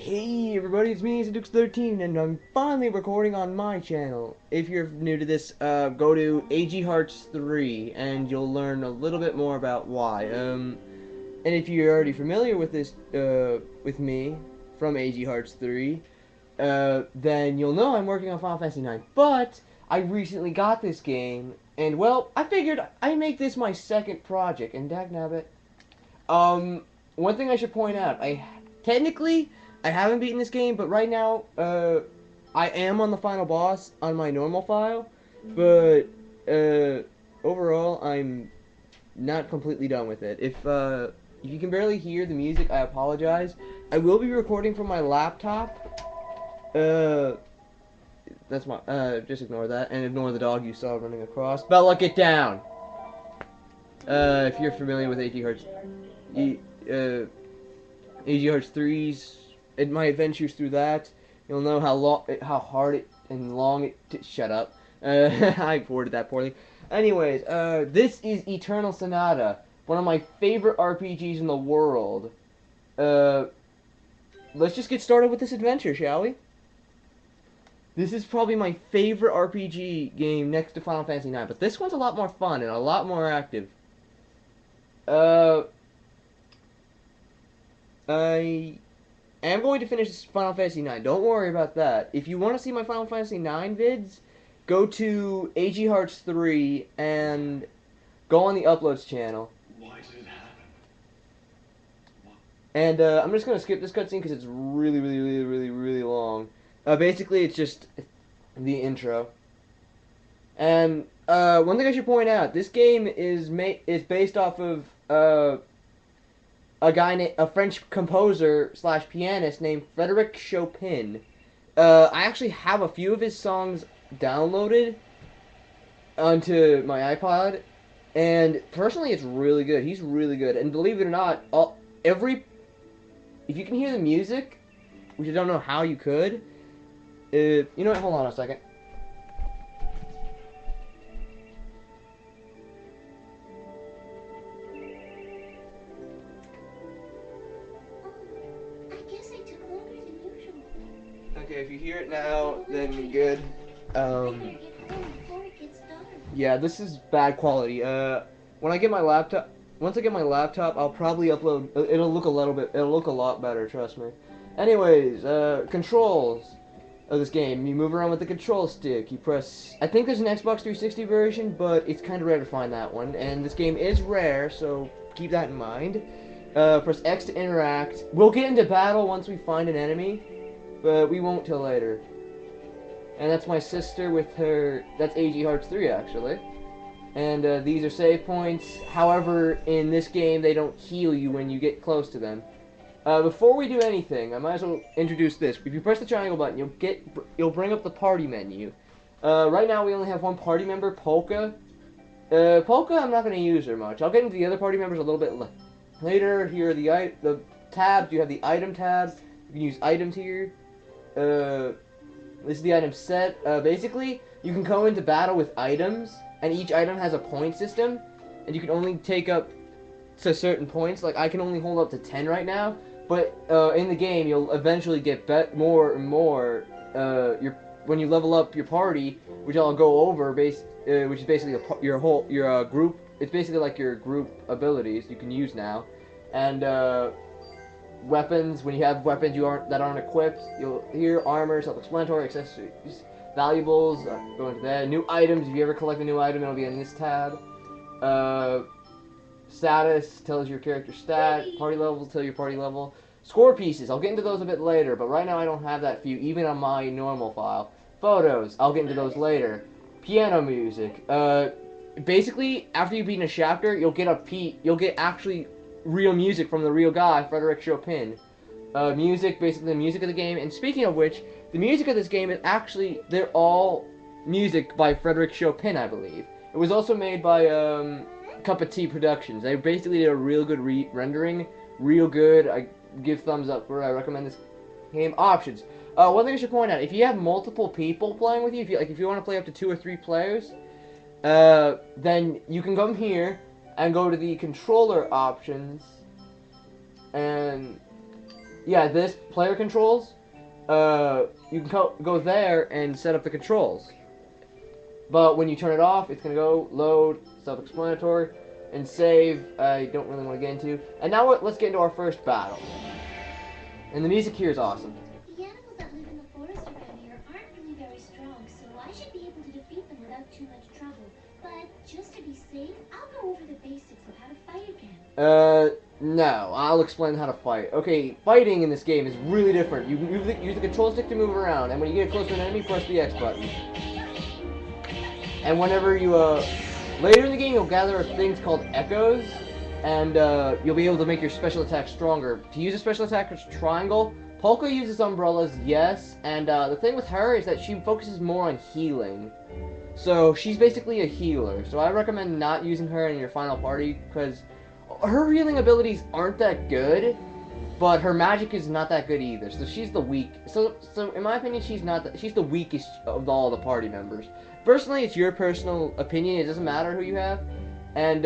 Hey everybody, it's me, AceofDukesXIII, and I'm finally recording on my channel. If you're new to this, go to AceofDukesXIII, and you'll learn a little bit more about why. And if you're already familiar with this, with me, from AceofDukesXIII, then you'll know I'm working on Final Fantasy IX. But, I recently got this game, and well, I figured I'd make this my second project, and dagnabbit. One thing I should point out, technically, I haven't beaten this game, but right now, I am on the final boss on my normal file, but, overall, I'm not completely done with it. If you can barely hear the music, I apologize. I will be recording from my laptop. That's my, just ignore that, and ignore the dog you saw running across. Bella, get down! If you're familiar with AceofDukesXIII's in my adventures through that, you'll know how hard it and long it. Shut up. I worded that poorly. Anyways, this is Eternal Sonata, one of my favorite RPGs in the world. Let's just get started with this adventure, shall we? This is probably my favorite RPG game next to Final Fantasy IX, but this one's a lot more fun and a lot more active. I am going to finish Final Fantasy IX. Don't worry about that. If you want to see my Final Fantasy IX vids, go to AceofDukesXIII and go on the Uploads channel. Why did it happen? And I'm just going to skip this cutscene because it's really long. Basically, it's just the intro. And one thing I should point out, this game is based off of a French composer / pianist named Frédéric Chopin. I actually have a few of his songs downloaded onto my iPod, and personally, it's really good. He's really good, and believe it or not, if you can hear the music, which I don't know how you could, you know what? Hold on a second. Okay, if you hear it now, then good. Yeah, this is bad quality. When I get my laptop, once I get my laptop, I'll probably upload. It'll look a lot better. Trust me. Anyways, controls of this game. You move around with the control stick. You press. I think there's an Xbox 360 version, but it's kind of rare to find that one. And this game is rare, so keep that in mind. Press X to interact. We'll get into battle once we find an enemy, but we won't till later. And that's my sister with her. That's AceofDukesXIII actually. And these are save points. However, in this game, they don't heal you when you get close to them. Before we do anything, I might as well introduce this. If you press the triangle button, you'll bring up the party menu. Right now, we only have one party member, Polka. Polka, I'm not going to use her much. I'll get into the other party members a little bit later. Here are the tabs. You have the item tab. You can use items here. This is the item set. Basically, you can go into battle with items, and each item has a point system, and you can only take up to certain points. Like, I can only hold up to 10 right now, but in the game, you'll eventually get more and more. When you level up your party, which I'll go over, which is basically your group. It's basically like your group abilities you can use now, and weapons. When you have weapons that aren't equipped, you'll hear armor, self-explanatory, accessories, valuables. Go into that. New items. If you ever collect a new item, it'll be in this tab. Status tells your character stat. Party level tells your party level. Score pieces. I'll get into those a bit later, but right now I don't have that few, even on my normal file. Photos. I'll get into those later. Piano music. Basically, after you beat a chapter, you'll get actually real music from the real guy, Frédéric Chopin. Music, basically the music of the game. And speaking of which, the music of this game is actually, they're all music by Frédéric Chopin, I believe. It was also made by Pt.1 Productions. They basically did a real good rendering, real good. I give thumbs up for it. I recommend this game. Options. One thing I should point out: if you have multiple people playing with you, if you want to play up to 2 or 3 players, then you can come here and go to the controller options, and Yeah, this player controls. You can go there and set up the controls. But when you turn it off, it's gonna go load, self-explanatory, and save. I don't really want to get into. And now let's get into our first battle. And the music here is awesome. The animals that live in the forest around here aren't really very strong, so I should be able to defeat them without too much trouble. But just to be safe, I'll go over the basics of how to fight again. No. I'll explain how to fight. Okay, fighting in this game is really different. You use the control stick to move around, and when you get close to an enemy, press the X button. And whenever you, later in the game, you'll gather things called echoes, and, you'll be able to make your special attack stronger. To use a special attack, it's triangle. Polka uses umbrellas, yes, and, the thing with her is that she focuses more on healing. So, she's basically a healer, so I recommend not using her in your final party, because her healing abilities aren't that good, but her magic is not that good either, so she's the weak. So in my opinion, she's the weakest of all the party members. Personally, it's your personal opinion. It doesn't matter who you have, and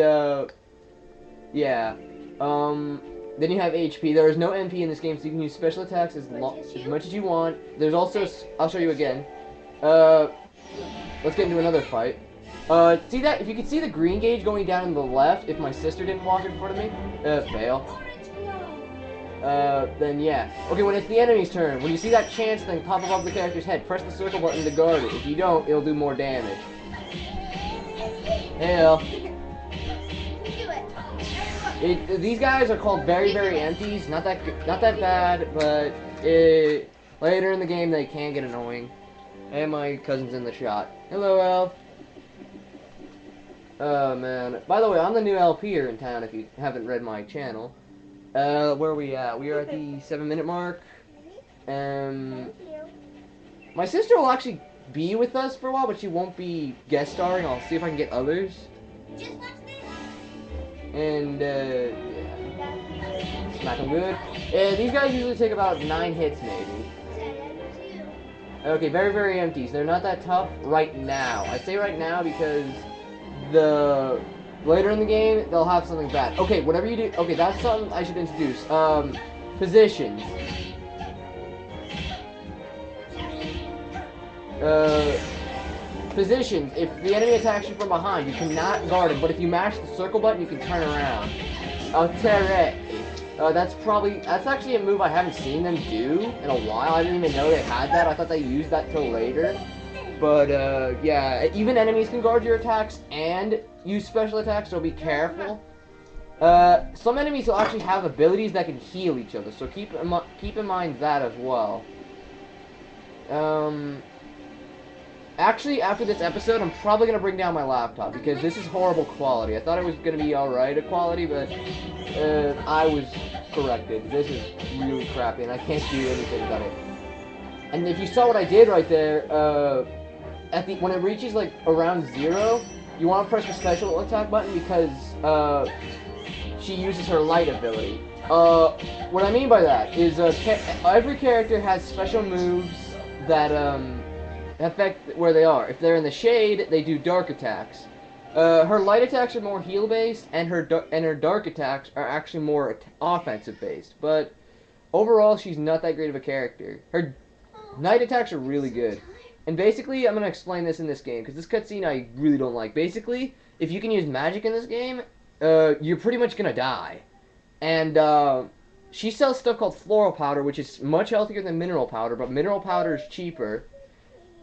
yeah. Then you have HP. There is no MP in this game, so you can use special attacks as much as you want. There's also, I'll show you again. Let's get into another fight. See that? If you can see the green gauge going down on the left, if my sister didn't walk in front of me, fail. Then yeah. Okay, when it's the enemy's turn, when you see that chance thing pop above the character's head, press the circle button to guard it. If you don't, it'll do more damage. Hell. These guys are called very, very empties. Not that bad, but later in the game they can get annoying. And my cousin's in the shot. Hello, Elf. Oh man. By the way, I'm the new LP here in town. If you haven't read my channel. Where are we at? We are at the 7-minute mark. My sister will actually be with us for a while, but she won't be guest starring. I'll see if I can get others. And, yeah. Smack them good. These guys usually take about 9 hits, maybe. Okay, very, very empties. They're not that tough right now. I say right now because later in the game, they'll have something bad. Okay, whatever you do... Okay, that's something I should introduce. Positions. Positions. If the enemy attacks you from behind, you cannot guard it, but if you mash the circle button, you can turn around. That's actually a move I haven't seen them do in a while. I didn't even know they had that. I thought they used that till later. But, yeah, even enemies can guard your attacks and use special attacks, so be careful. Some enemies will actually have abilities that can heal each other, so keep in mind that as well. Actually, after this episode, I'm probably going to bring down my laptop, because this is horrible quality. I thought it was going to be alright at quality, but I was corrected. This is really crappy, and I can't do anything about it. And if you saw what I did right there, when it reaches, like, around 0, you want to press the special attack button, because she uses her light ability. What I mean by that is every character has special moves that affect where they are. If they're in the shade, they do dark attacks. Her light attacks are more heal based, and her dark attacks are actually more offensive based. But overall, she's not that great of a character. Her night attacks are really good. And basically, I'm gonna explain this in this game because this cutscene I really don't like. Basically, if you can use magic in this game, you're pretty much gonna die. And she sells stuff called floral powder, which is much healthier than mineral powder, but mineral powder is cheaper.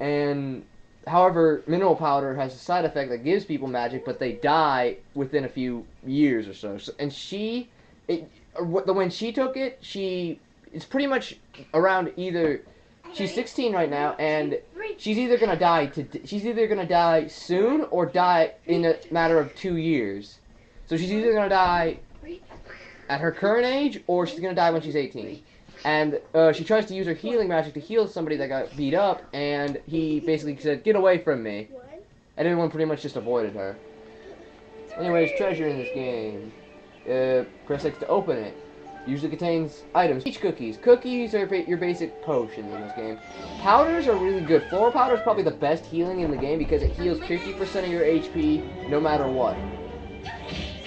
And however, mineral powder has a side effect that gives people magic, but they die within a few years or so. And when she took it, it's pretty much around either. She's 16 right now, and she's either gonna die soon or die in a matter of 2 years. So she's either gonna die at her current age, or she's gonna die when she's 18. And she tries to use her healing magic to heal somebody that got beat up, and he basically said, "Get away from me." And everyone pretty much just avoided her. Anyways, treasure in this game. Press X to open it. Usually contains items. Peach cookies. Cookies are your basic potions in this game. Powders are really good. Floral powder is probably the best healing in the game because it heals 50% of your HP no matter what.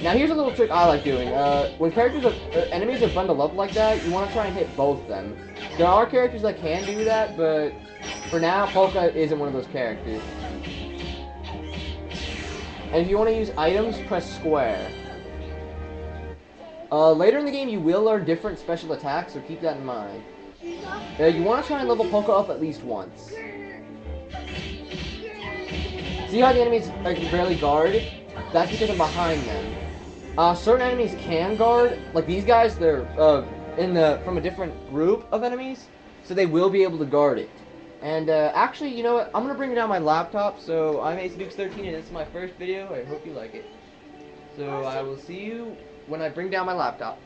Now here's a little trick I like doing. When enemies are bundled up like that, you want to try and hit both of them. There are characters that can do that, but for now, Polka isn't one of those characters. And if you want to use items, press square. Later in the game, you will learn different special attacks, so keep that in mind. You want to try and level Polka up at least once. See how the enemies can barely guard? That's because I'm behind them. Certain enemies can guard, like these guys. They're from a different group of enemies, so they will be able to guard it. And actually, you know what? I'm gonna bring down my laptop. So I'm AceofDukesXIII, and this is my first video. I hope you like it. So I will see you when I bring down my laptop.